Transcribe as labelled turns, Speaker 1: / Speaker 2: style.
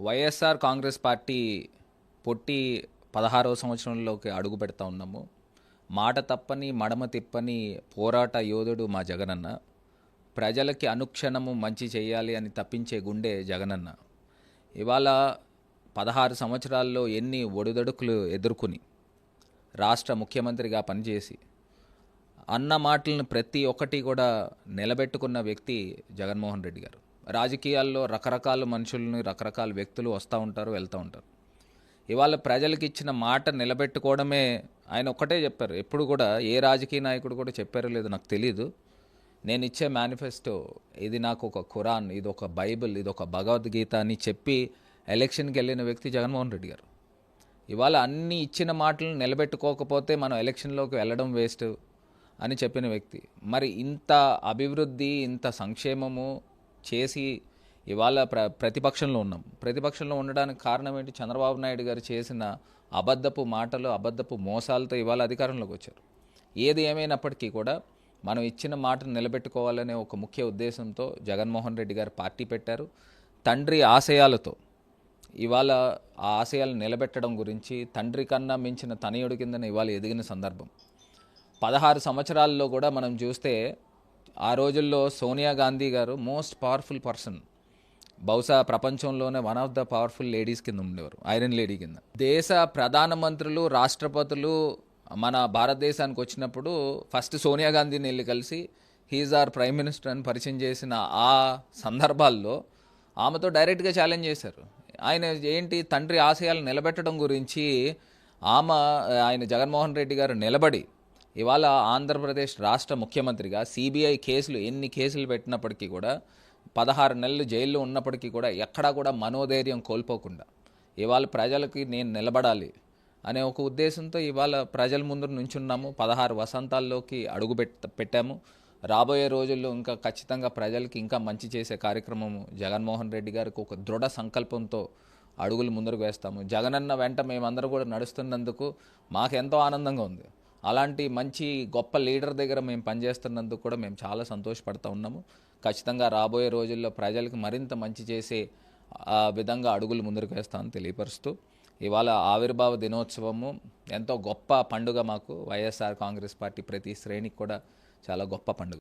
Speaker 1: YSR Congress party పొట్టి 16వ సంవత్సరంలోకి అడుగు పెడతా ఉన్నాము. మాట తప్పని మడమ తిప్పని పోరాట యోధుడు మా జగనన్న. ప్రజలకి అనుక్షణము మంచి చేయాలి అని తప్పించే గుండె జగనన్న. ఇవాళ 16 సంవత్సరాల్లో ఎన్ని ఒడిదొడుకులు ఎదుర్కొని రాష్ట్ర ముఖ్యమంత్రిగా పనిచేసి అన్న మాటలను ప్రతి ఒక్కటి కూడా నిలబెట్టుకున్న వ్యక్తి జగన్మోహన్ రెడ్డి గారు. రాజకీయాల్లో రకరకాల మనుషులను రకరకాల వ్యక్తులు వస్తూ ఉంటారు, వెళ్తూ ఉంటారు. ఇవాళ ప్రజలకు ఇచ్చిన మాట నిలబెట్టుకోవడమే ఆయన ఒక్కటే చెప్పారు. ఎప్పుడు కూడా ఏ రాజకీయ నాయకుడు కూడా చెప్పారో లేదో నాకు తెలీదు, నేను ఇచ్చే మేనిఫెస్టో ఇది నాకు ఒక ఖురాన్, ఇది ఒక బైబిల్, ఇది ఒక భగవద్గీత అని చెప్పి ఎలక్షన్కి వెళ్ళిన వ్యక్తి జగన్మోహన్ రెడ్డి గారు. ఇవాళ అన్ని ఇచ్చిన మాటలను నిలబెట్టుకోకపోతే మనం ఎలక్షన్లోకి వెళ్ళడం వేస్ట్ అని చెప్పిన వ్యక్తి. మరి ఇంత అభివృద్ధి, ఇంత సంక్షేమము చేసి ఇవాళ ప్రతిపక్షంలో ఉన్నాం. ప్రతిపక్షంలో ఉండడానికి కారణం ఏంటి? చంద్రబాబు నాయుడు గారు చేసిన అబద్ధపు మాటలు, అబద్ధపు మోసాలతో ఇవాళ అధికారంలోకి వచ్చారు. ఏది ఏమైనప్పటికీ కూడా మనం ఇచ్చిన మాటను నిలబెట్టుకోవాలనే ఒక ముఖ్య ఉద్దేశంతో జగన్మోహన్ రెడ్డి గారు పార్టీ పెట్టారు. తండ్రి ఆశయాలతో ఇవాళ ఆ ఆశయాలను నిలబెట్టడం గురించి తండ్రి కన్నా మించిన తనయుడి కిందన ఇవాళ ఎదిగిన సందర్భం. 16 సంవత్సరాల్లో కూడా మనం చూస్తే ఆ రోజుల్లో సోనియా గాంధీ గారు మోస్ట్ పవర్ఫుల్ పర్సన్, బహుశా ప్రపంచంలోనే one of the powerful ladies కింద ఉండేవారు, ఐరన్ లేడీ కింద. దేశ ప్రధానమంత్రులు, రాష్ట్రపతులు మన భారతదేశానికి వచ్చినప్పుడు ఫస్ట్ సోనియా గాంధీని వెళ్ళి కలిసి హీజ్ ఆర్ ప్రైమ్ మినిస్టర్ అని పరిచయం చేసిన ఆ సందర్భాల్లో ఆమెతో డైరెక్ట్గా ఛాలెంజ్ చేశారు. ఆయన ఏంటి, తండ్రి ఆశయాలు నిలబెట్టడం గురించి ఆయన జగన్మోహన్ రెడ్డి గారు నిలబడి ఇవాళ ఆంధ్రప్రదేశ్ రాష్ట్ర ముఖ్యమంత్రిగా సిబిఐ కేసులు ఎన్ని కేసులు పెట్టినప్పటికీ కూడా 16 నెలలు జైల్లో ఉన్నప్పటికీ కూడా ఎక్కడా కూడా మనోధైర్యం కోల్పోకుండా ఇవాళ ప్రజలకి నేను నిలబడాలి అనే ఒక ఉద్దేశంతో ఇవాళ ప్రజల ముందు నుంచున్నాము. 16 వసంతాల్లోకి అడుగు పెట్టాము. రాబోయే రోజుల్లో ఇంకా ఖచ్చితంగా ప్రజలకి ఇంకా మంచి చేసే కార్యక్రమము జగన్మోహన్ రెడ్డి గారికి ఒక దృఢ సంకల్పంతో అడుగులు ముందుకు వేస్తాము. జగనన్న వెంట మేమందరూ కూడా నడుస్తున్నందుకు మాకెంతో ఆనందంగా ఉంది. అలాంటి మంచి గొప్ప లీడర్ దగ్గర మేము పనిచేస్తున్నందుకు కూడా మేము చాలా సంతోషపడుతూ ఉన్నాము. ఖచ్చితంగా రాబోయే రోజుల్లో ప్రజలకు మరింత మంచి చేసే విధంగా అడుగులు ముందుకు వేస్తామని తెలియపరుస్తూ ఇవాళ ఆవిర్భావ దినోత్సవము ఎంతో గొప్ప పండుగ. మాకు వైఎస్ఆర్ కాంగ్రెస్ పార్టీ ప్రతి శ్రేణికి కూడా చాలా గొప్ప పండుగ.